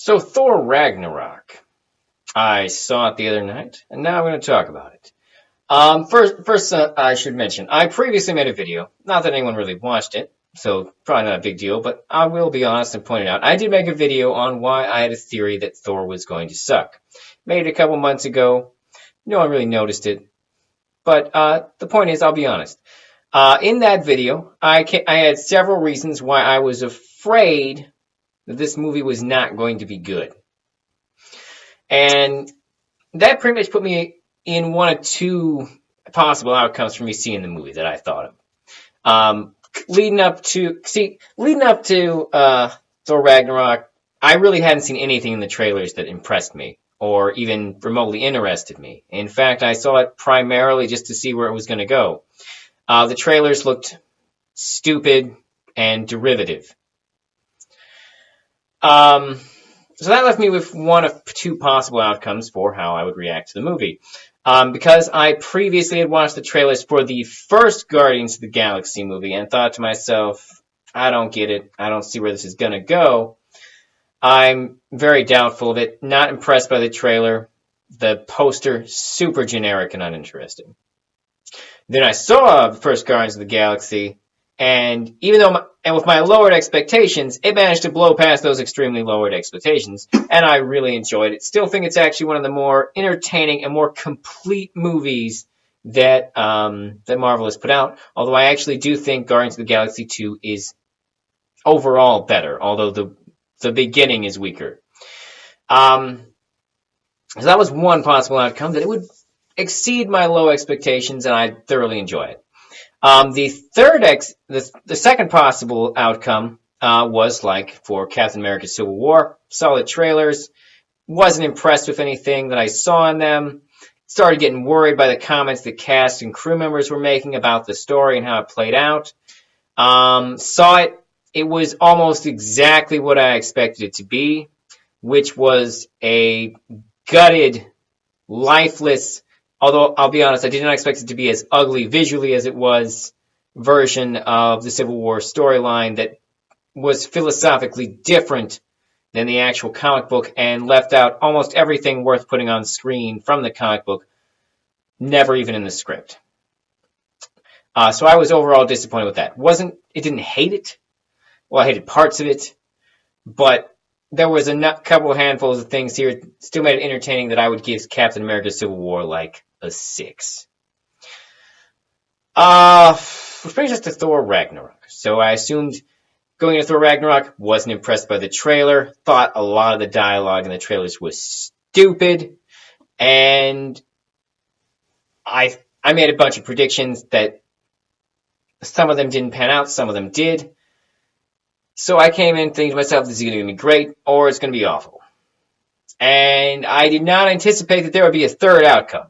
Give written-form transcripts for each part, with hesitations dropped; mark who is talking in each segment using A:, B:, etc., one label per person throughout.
A: So Thor Ragnarok. I saw it the other night, and now I'm going to talk about it. First, I should mention, I previously made a video. Not that anyone really watched it, so probably not a big deal, but I will be honest and point it out. I did make a video on why I had a theory that Thor was going to suck. Made it a couple months ago. No one really noticed it. But the point is, I'll be honest. In that video, I had several reasons why I was afraid that this movie was not going to be good. And that pretty much put me in one of two possible outcomes for me seeing the movie that I thought of. Leading up to Thor Ragnarok, I really hadn't seen anything in the trailers that impressed me or even remotely interested me. In fact, I saw it primarily just to see where it was going to go. The trailers looked stupid and derivative. So that left me with one of two possible outcomes for how I would react to the movie. Because I previously had watched the trailers for the first Guardians of the Galaxy movie and thought to myself, I don't get it. I don't see where this is going to go. I'm very doubtful of it. Not impressed by the trailer. The poster, super generic and uninteresting. Then I saw the first Guardians of the Galaxy, and with my lowered expectations, it managed to blow past those extremely lowered expectations, and I really enjoyed it. Still think it's actually one of the more entertaining and more complete movies that Marvel has put out. Although I actually do think Guardians of the Galaxy 2 is overall better, although the beginning is weaker. So that was one possible outcome, that it would exceed my low expectations, and I'd thoroughly enjoy it. The second possible outcome was like for Captain America Civil War. Saw the trailers, wasn't impressed with anything that I saw in them, started getting worried by the comments that cast and crew members were making about the story and how it played out. Saw it was almost exactly what I expected it to be, which was a gutted, lifeless, although I'll be honest, I did not expect it to be as ugly visually as it was, version of the Civil War storyline that was philosophically different than the actual comic book and left out almost everything worth putting on screen from the comic book, never even in the script. So I was overall disappointed with that. Didn't hate it. Well, I hated parts of it, but there was a couple of handfuls of things here that still made it entertaining that I would give Captain America Civil War like a 6. Which brings us to Thor Ragnarok. So I assumed going into Thor Ragnarok, wasn't impressed by the trailer, thought a lot of the dialogue in the trailers was stupid, and I made a bunch of predictions that some of them didn't pan out, some of them did. So I came in thinking to myself, this is going to be great, or it's going to be awful. And I did not anticipate that there would be a third outcome,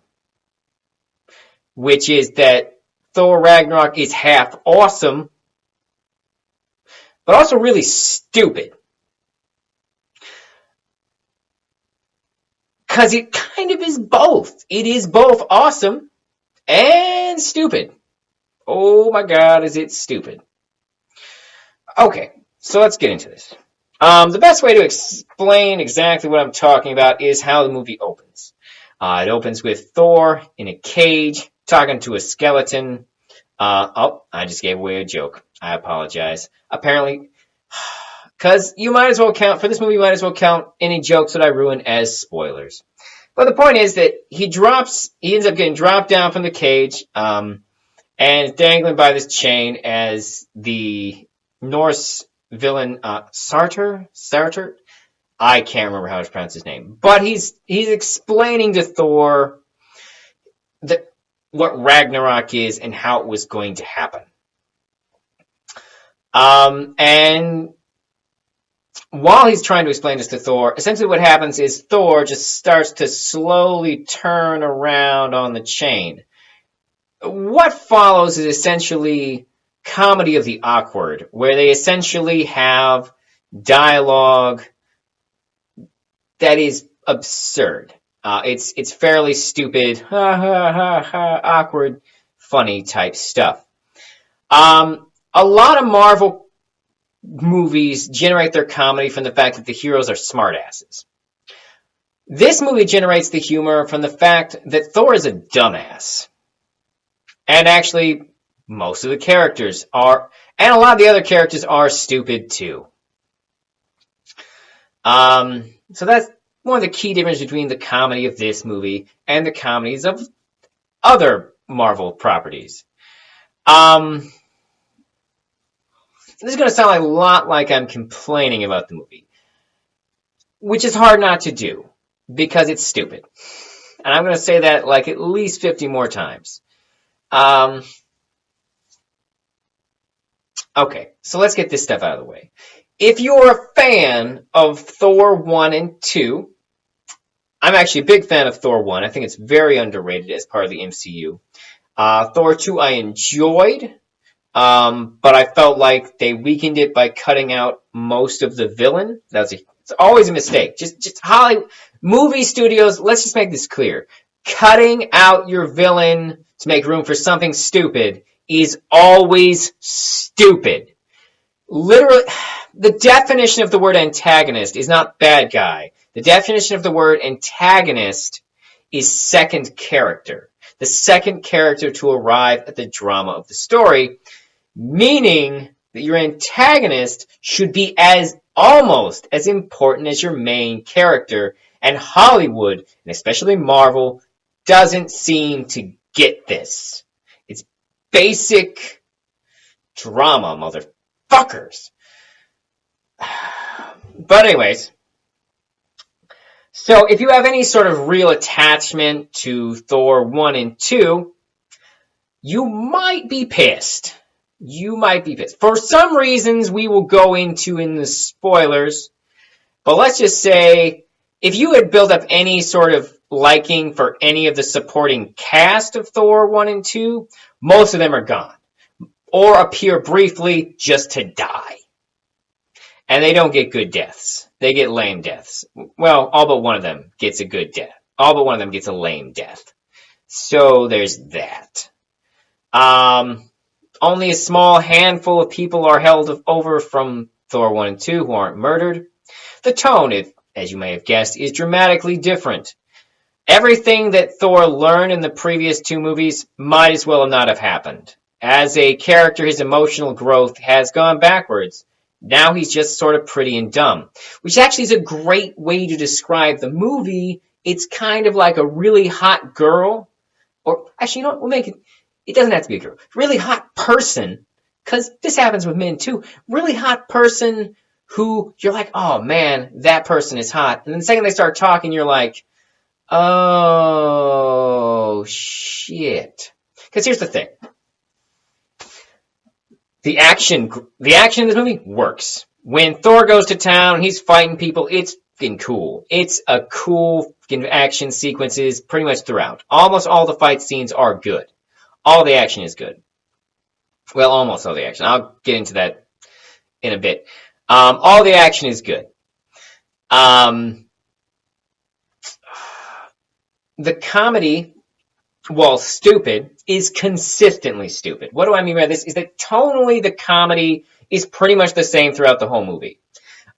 A: which is that Thor Ragnarok is half awesome, but also really stupid. Because it kind of is both. It is both awesome and stupid. Oh my god, is it stupid. Okay, so let's get into this. The best way to explain exactly what I'm talking about is how the movie opens. It opens with Thor in a cage, talking to a skeleton. I just gave away a joke. I apologize. Apparently, because you might as well count, for this movie, you might as well count any jokes that I ruin as spoilers. But the point is that he ends up getting dropped down from the cage, and dangling by this chain as the Norse villain, Sartor? I can't remember how to pronounce his name. But he's explaining to Thor what Ragnarok is and how it was going to happen. And while he's trying to explain this to Thor, essentially what happens is Thor just starts to slowly turn around on the chain. What follows is essentially comedy of the awkward, where they essentially have dialogue that is absurd. It's fairly stupid, ha ha ha ha, awkward, funny type stuff. A lot of Marvel movies generate their comedy from the fact that the heroes are smartasses. This movie generates the humor from the fact that Thor is a dumbass. And actually, most of the characters are, and a lot of the other characters are stupid too. So that's one of the key differences between the comedy of this movie and the comedies of other Marvel properties. This is going to sound a lot like I'm complaining about the movie, which is hard not to do because it's stupid. And I'm going to say that like at least 50 more times. Okay, so let's get this stuff out of the way. If you're a fan of Thor 1 and 2, I'm actually a big fan of Thor 1. I think it's very underrated as part of the MCU. Thor 2 I enjoyed, but I felt like they weakened it by cutting out most of the villain. It's always a mistake. Just Hollywood movie studios, let's just make this clear. Cutting out your villain to make room for something stupid is always stupid. Literally, the definition of the word antagonist is not bad guy. The definition of the word antagonist is second character. The second character to arrive at the drama of the story, meaning that your antagonist should be almost as important as your main character. And Hollywood, and especially Marvel, doesn't seem to get this. It's basic drama, motherfuckers. But anyways, so if you have any sort of real attachment to Thor 1 and 2, you might be pissed. For some reasons we will go into in the spoilers, but let's just say if you had built up any sort of liking for any of the supporting cast of Thor 1 and 2, most of them are gone. Or appear briefly just to die. And they don't get good deaths. They get lame deaths. Well, all but one of them gets a good death. All but one of them gets a lame death. So there's that. Only a small handful of people are held over from Thor 1 and 2 who aren't murdered. The tone, as you may have guessed, is dramatically different. Everything that Thor learned in the previous two movies might as well not have happened. As a character, his emotional growth has gone backwards. Now he's just sort of pretty and dumb, which actually is a great way to describe the movie. It's kind of like a really hot girl, or actually, you know what, we'll make it doesn't have to be a girl, really hot person, because this happens with men too. Really hot person who you're like, oh man, that person is hot. And then the second they start talking, you're like, oh shit. Because here's the thing. The action in this movie works. When Thor goes to town, he's fighting people, it's fucking cool. It's a cool action sequences pretty much throughout. Almost all the fight scenes are good. All the action is good. Well, almost all the action. I'll get into that in a bit. All the action is good. The comedy, while stupid, is consistently stupid. What do I mean by this? Is that tonally the comedy is pretty much the same throughout the whole movie.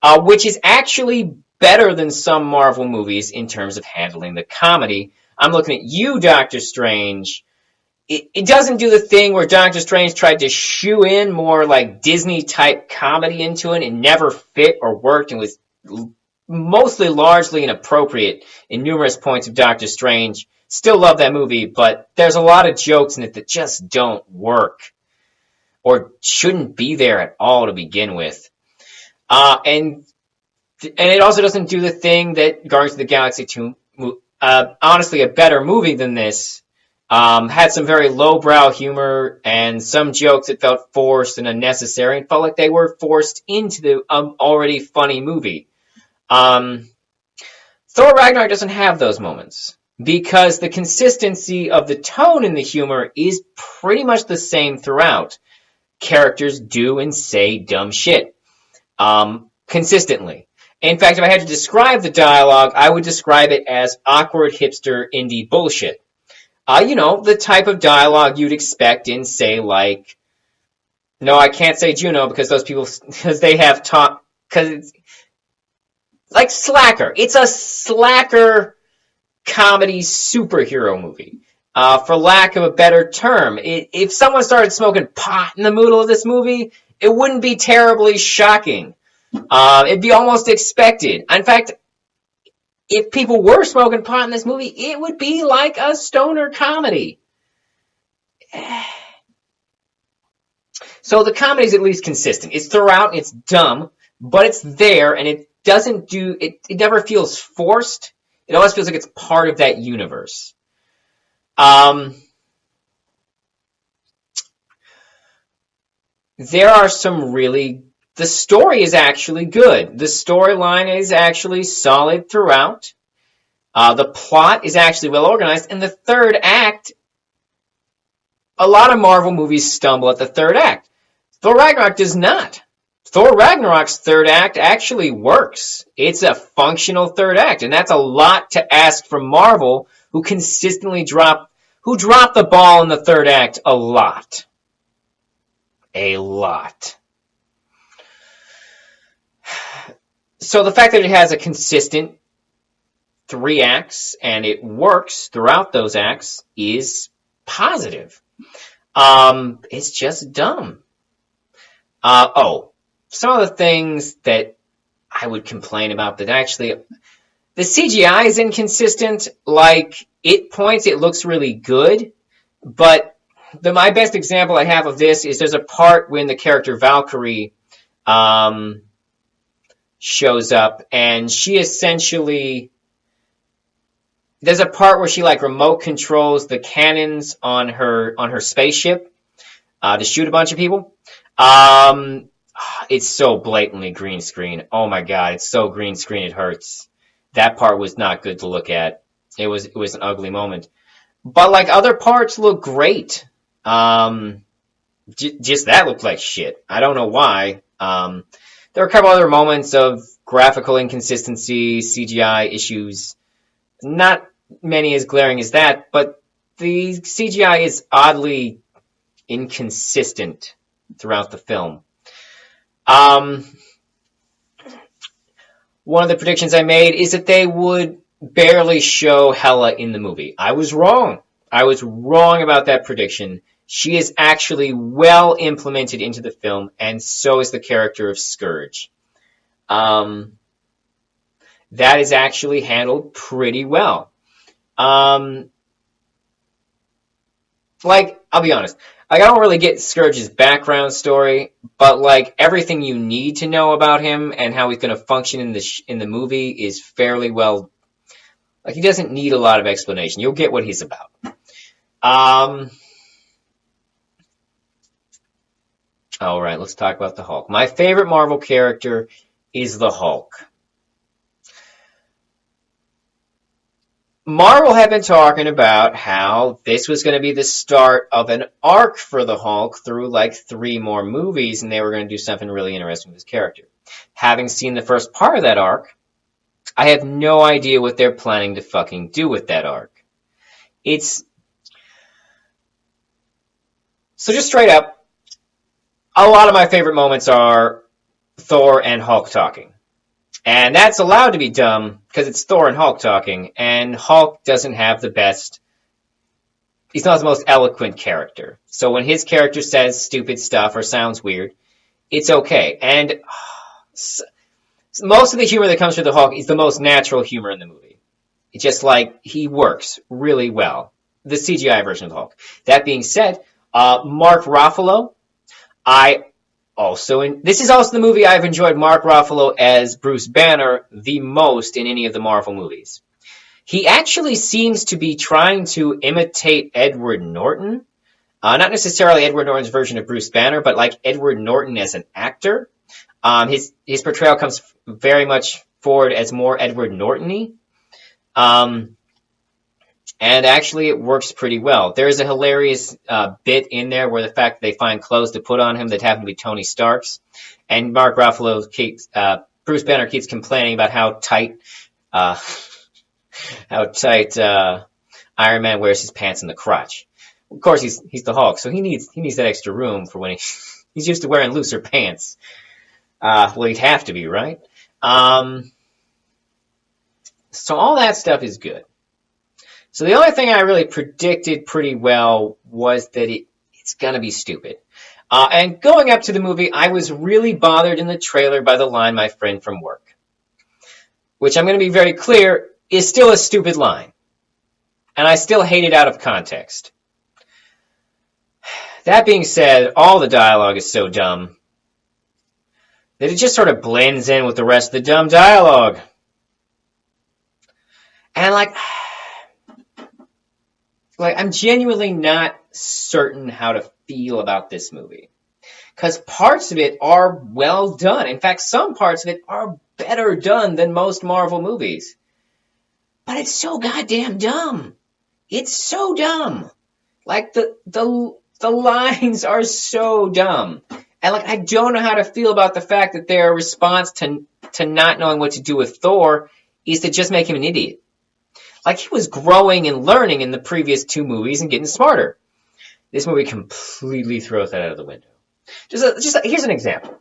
A: Which is actually better than some Marvel movies in terms of handling the comedy. I'm looking at you, Doctor Strange. It doesn't do the thing where Doctor Strange tried to shoe in more like Disney-type comedy into it and never fit or worked and was mostly largely inappropriate in numerous points of Doctor Strange. Still love that movie, but there's a lot of jokes in it that just don't work or shouldn't be there at all to begin with. And it also doesn't do the thing that Guardians of the Galaxy 2, honestly a better movie than this, had some very lowbrow humor and some jokes that felt forced and unnecessary and felt like they were forced into the already funny movie. Thor Ragnarok doesn't have those moments because the consistency of the tone in the humor is pretty much the same throughout. Characters do and say dumb shit consistently. In fact, if I had to describe the dialogue, I would describe it as awkward hipster indie bullshit. The type of dialogue you'd expect in, say, like, No, I can't say Juno because those people, because they have taught, because it's like Slacker. It's a slacker comedy superhero movie. For lack of a better term, if someone started smoking pot in the middle of this movie, it wouldn't be terribly shocking. It'd be almost expected. In fact, if people were smoking pot in this movie, it would be like a stoner comedy. So the comedy is at least consistent. It's throughout, it's dumb, but it's there, and it doesn't do, it never feels forced. It always feels like it's part of that universe. There are some really, the story is actually good. The storyline is actually solid throughout. The plot is actually well organized, and the third act, a lot of Marvel movies stumble at the third act. Thor Ragnarok does not. Thor Ragnarok's third act actually works. It's a functional third act, and that's a lot to ask from Marvel, who consistently drop the ball in the third act a lot. A lot. So the fact that it has a consistent 3 acts and it works throughout those acts is positive. It's just dumb. Some of the things that I would complain about that actually, the CGI is inconsistent. Like, at points it looks really good, but my best example I have of this is there's a part when the character Valkyrie shows up, and she essentially, there's a part where she like remote controls the cannons on her spaceship to shoot a bunch of people. It's so blatantly green screen. Oh my god, it's so green screen it hurts. That part was not good to look at. It was an ugly moment. But like other parts look great. Just that looked like shit. I don't know why. There are a couple other moments of graphical inconsistency, CGI issues. Not many as glaring as that, but the CGI is oddly inconsistent throughout the film. One of the predictions I made is that they would barely show Hela in the movie. I was wrong. I was wrong about that prediction. She is actually well implemented into the film, and so is the character of Scourge. That is actually handled pretty well. Like, I'll be honest. Like, I don't really get Scourge's background story, but like everything you need to know about him and how he's going to function in the movie is fairly well. Like, he doesn't need a lot of explanation. You'll get what he's about. All right, let's talk about the Hulk. My favorite Marvel character is the Hulk. Marvel had been talking about how this was going to be the start of an arc for the Hulk through like 3 more movies, and they were going to do something really interesting with his character. Having seen the first part of that arc, I have no idea what they're planning to fucking do with that arc. So just straight up, a lot of my favorite moments are Thor and Hulk talking. And that's allowed to be dumb because it's Thor and Hulk talking, and Hulk doesn't have the best, he's not the most eloquent character. So when his character says stupid stuff or sounds weird, it's okay. And most of the humor that comes through the Hulk is the most natural humor in the movie. It's just like, he works really well. The CGI version of the Hulk. That being said, Mark Ruffalo, this is also the movie I've enjoyed Mark Ruffalo as Bruce Banner the most in any of the Marvel movies. He actually seems to be trying to imitate Edward Norton. Not necessarily Edward Norton's version of Bruce Banner, but like Edward Norton as an actor. His portrayal comes very much forward as more Edward Norton-y. And actually, it works pretty well. There is a hilarious bit in there where the fact that they find clothes to put on him that happen to be Tony Stark's, and Mark Ruffalo Bruce Banner keeps complaining about how tight Iron Man wears his pants in the crotch. Of course, he's the Hulk, so he needs that extra room for when He's used to wearing looser pants. Well, he'd have to be, right? So all that stuff is good. So the only thing I really predicted pretty well was that it's going to be stupid. And going up to the movie, I was really bothered in the trailer by the line, "my friend from work," which I'm going to be very clear is still a stupid line. And I still hate it out of context. That being said, all the dialogue is so dumb that it just sort of blends in with the rest of the dumb dialogue. And like I'm genuinely not certain how to feel about this movie. Because parts of it are well done. In fact, some parts of it are better done than most Marvel movies. But it's so goddamn dumb. It's so dumb. Like the lines are so dumb. And like I don't know how to feel about the fact that their response to not knowing what to do with Thor is to just make him an idiot. Like he was growing and learning in the previous two movies and getting smarter. This movie completely throws that out of the window. Here's an example.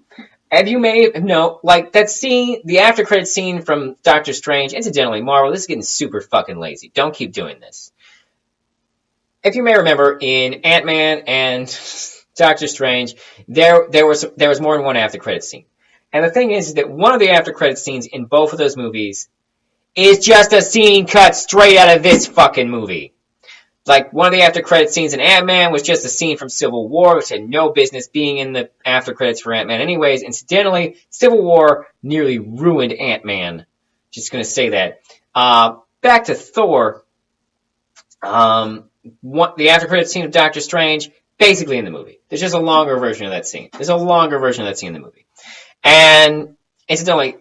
A: Like that scene, the after credit scene from Doctor Strange. Incidentally, Marvel, this is getting super fucking lazy. Don't keep doing this. If you may remember, in Ant-Man and Doctor Strange, there was more than one after credit scene. And the thing is that one of the after credit scenes in both of those movies is just a scene cut straight out of this fucking movie. Like, one of the after credit scenes in Ant-Man was just a scene from Civil War, which had no business being in the after credits for Ant-Man anyways. Incidentally, Civil War nearly ruined Ant-Man. Just gonna say that. Back to Thor. The after credit scene of Doctor Strange, basically in the movie. There's just a longer version of that scene. There's a longer version of that scene in the movie. And, incidentally,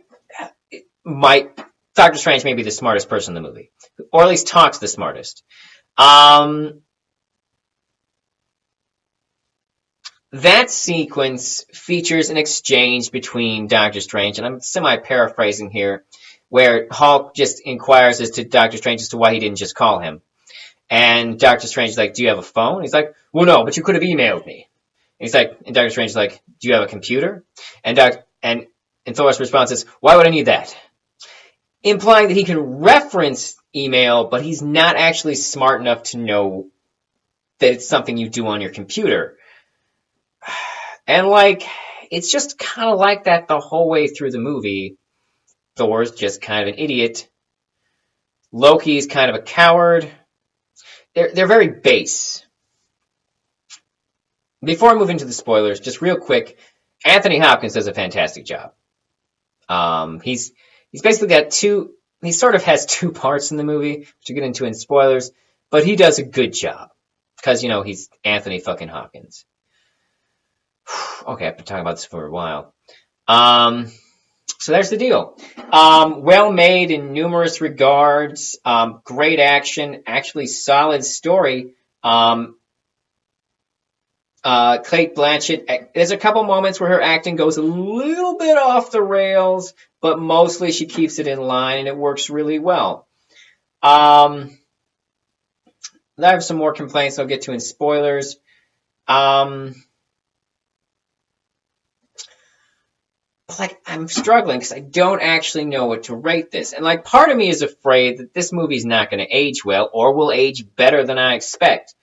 A: Doctor Strange may be the smartest person in the movie. Or at least talks the smartest. That sequence features an exchange between Doctor Strange, and I'm semi-paraphrasing here, where Hulk just inquires as to Doctor Strange as to why he didn't just call him. And Doctor Strange is like, "Do you have a phone?" He's like, "Well, no, but you could have emailed me." And Doctor Strange is like, "Do you have a computer?" And Thor's response is, "Why would I need that?" Implying that he can reference email, but he's not actually smart enough to know that it's something you do on your computer. And it's just kind of like that the whole way through the movie. Thor's just kind of an idiot. Loki's kind of a coward. They're very base. Before I move into the spoilers, just real quick, Anthony Hopkins does a fantastic job. He's basically got he sort of has two parts in the movie, which we'll get into in spoilers, but he does a good job. Because, he's Anthony fucking Hopkins. Okay, I've been talking about this for a while. So there's the deal. Well made in numerous regards. Great action. Actually solid story. Cate Blanchett, there's a couple moments where her acting goes a little bit off the rails, but mostly she keeps it in line and it works really well. I have some more complaints I'll get to in spoilers. I'm struggling because I don't actually know what to rate this. And part of me is afraid that this movie's not going to age well or will age better than I expect.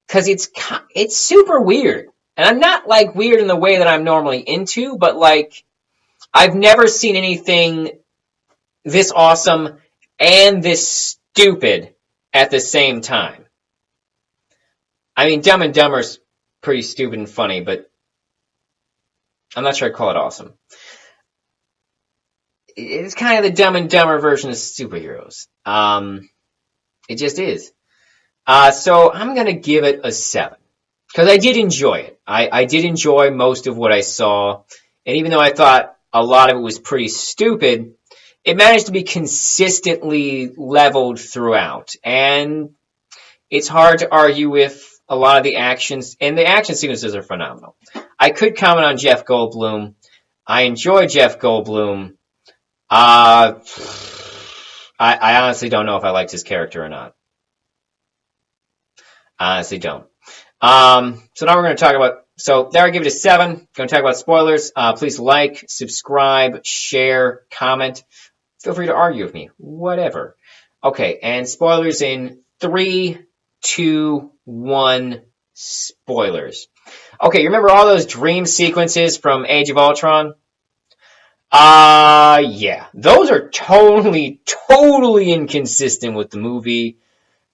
A: Because it's super weird. And I'm not weird in the way that I'm normally into, but I've never seen anything this awesome and this stupid at the same time. I mean, Dumb and Dumber's pretty stupid and funny, but I'm not sure I'd call it awesome. It's kind of the Dumb and Dumber version of superheroes. It just is. So I'm going to give it a 7. Because I did enjoy it. I did enjoy most of what I saw. And even though I thought a lot of it was pretty stupid, it managed to be consistently leveled throughout. And it's hard to argue with a lot of the actions. And the action sequences are phenomenal. I could comment on Jeff Goldblum. I enjoy Jeff Goldblum. I honestly don't know if I liked his character or not. I honestly don't. So now we're going to talk about So there I give it a 7. Going to talk about spoilers. Please like, subscribe, share, comment. Feel free to argue with me. Whatever. Okay, and spoilers in 3, 2, 1, spoilers. Okay, you remember all those dream sequences from Age of Ultron? Yeah. Those are totally inconsistent with the movie.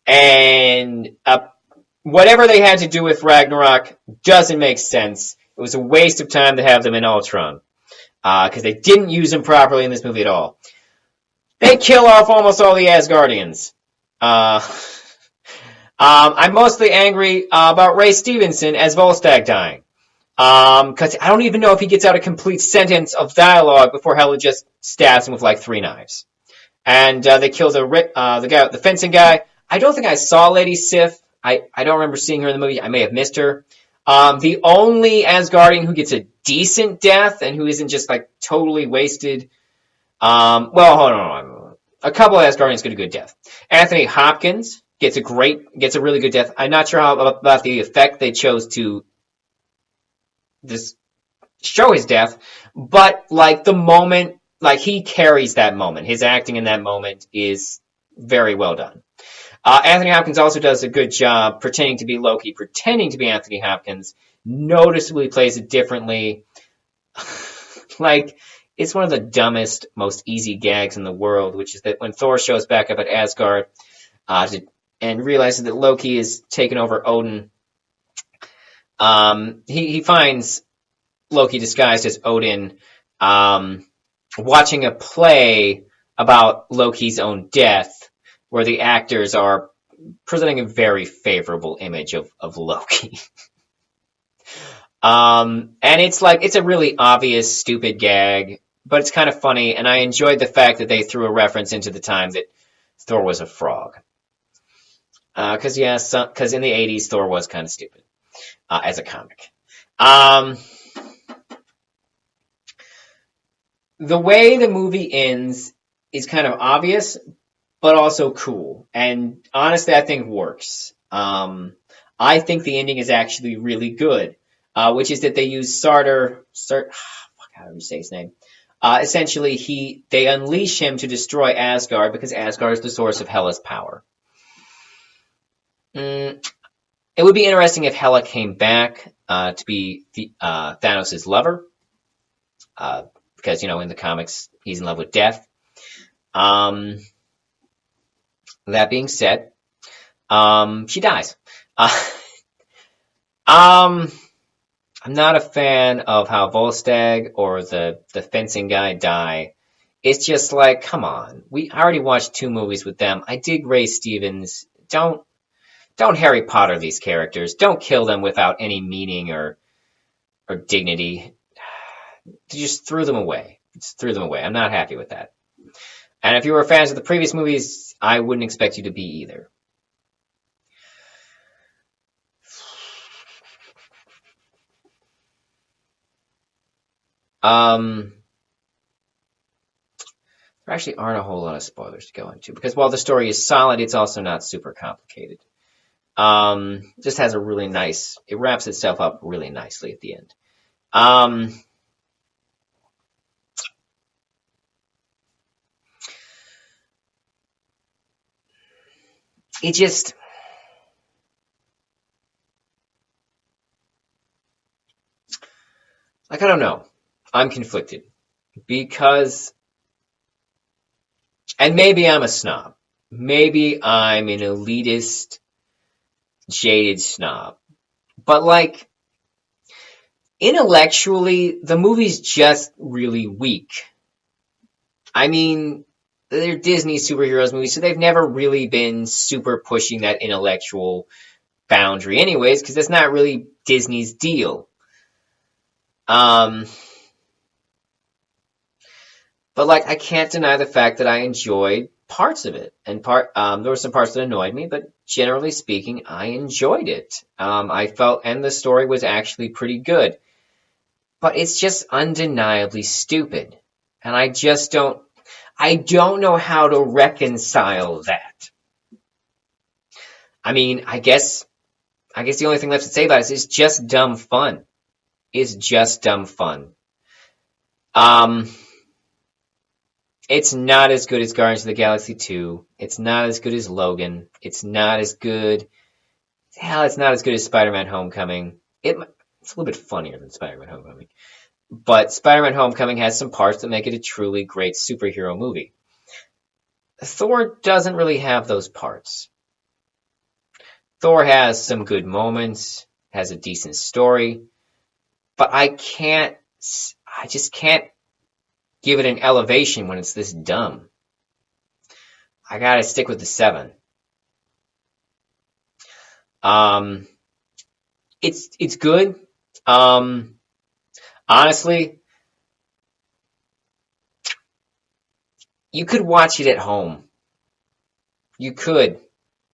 A: And whatever they had to do with Ragnarok doesn't make sense. It was a waste of time to have them in Ultron. Because they didn't use them properly in this movie at all. They kill off almost all the Asgardians. I'm mostly angry about Ray Stevenson as Volstagg dying. Because I don't even know if he gets out a complete sentence of dialogue before Hela just stabs him with like 3 knives. And they kill the guy, the fencing guy. I don't think I saw Lady Sif. I don't remember seeing her in the movie. I may have missed her. The only Asgardian who gets a decent death and who isn't just like totally wasted. Well, hold on. A couple of Asgardians get a good death. Anthony Hopkins gets a really good death. I'm not sure about the effect they chose to just show his death, but like the moment, like he carries that moment. His acting in that moment is very well done. Anthony Hopkins also does a good job pretending to be Loki, pretending to be Anthony Hopkins. Noticeably plays it differently. Like, it's one of the dumbest, most easy gags in the world, which is that when Thor shows back up at Asgard and realizes that Loki is taken over Odin, he finds Loki disguised as Odin, watching a play about Loki's own death, where the actors are presenting a very favorable image of Loki. And it's a really obvious, stupid gag, but it's kind of funny, and I enjoyed the fact that they threw a reference into the time that Thor was a frog. Because in the 80s, Thor was kind of stupid, as a comic. The way the movie ends is kind of obvious, but also cool. And honestly, I think works. I think the ending is actually really good, which is that they use Sartor, how do you say his name? Essentially, they unleash him to destroy Asgard because Asgard is the source of Hela's power. It would be interesting if Hela came back to be Thanos' lover, because in the comics he's in love with Death. That being said, she dies. I'm not a fan of how Volstagg or the fencing guy die. It's just like, come on. I already watched 2 movies with them. I dig Ray Stevens. Don't Harry Potter these characters. Don't kill them without any meaning or dignity. Just threw them away. I'm not happy with that. And if you were fans of the previous movies, I wouldn't expect you to be either. There actually aren't a whole lot of spoilers to go into, because while the story is solid, it's also not super complicated. Just has it wraps itself up really nicely at the end. It just, I don't know. I'm conflicted because, and maybe I'm a snob. Maybe I'm an elitist, jaded snob. But intellectually, the movie's just really weak. I mean, they're Disney superheroes movies, so they've never really been super pushing that intellectual boundary anyways, because that's not really Disney's deal. But I can't deny the fact that I enjoyed parts of it, and there were some parts that annoyed me, but generally speaking, I enjoyed it. I felt, and the story was actually pretty good, but it's just undeniably stupid, and I don't know how to reconcile that. I mean, I guess the only thing left to say about it is it's just dumb fun. is just dumb fun. Um, it's not as good as Guardians of the Galaxy 2. It's not as good as Logan. It's not as good. Hell, it's not as good as Spider-Man Homecoming. It's a little bit funnier than Spider-Man Homecoming. But Spider-Man Homecoming has some parts that make it a truly great superhero movie. Thor doesn't really have those parts. Thor has some good moments, has a decent story, but I just can't give it an elevation when it's this dumb. I gotta stick with the 7. It's good. Honestly, you could watch it at home. You could.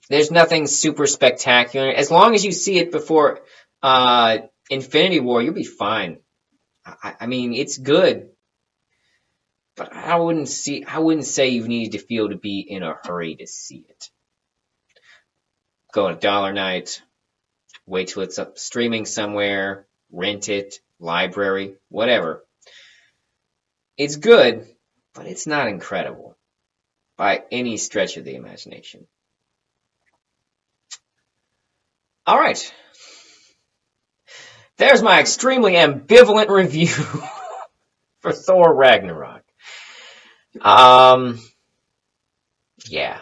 A: There's nothing super spectacular. As long as you see it before Infinity War, you'll be fine. I mean, it's good, but I wouldn't say you need to feel to be in a hurry to see it. Go on a dollar night, wait till it's up streaming somewhere, rent it, library, whatever. It's good, but it's not incredible by any stretch of the imagination. All right. There's my extremely ambivalent review for Thor Ragnarok. Yeah.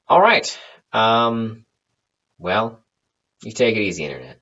A: All right. Well, you take it easy, Internet.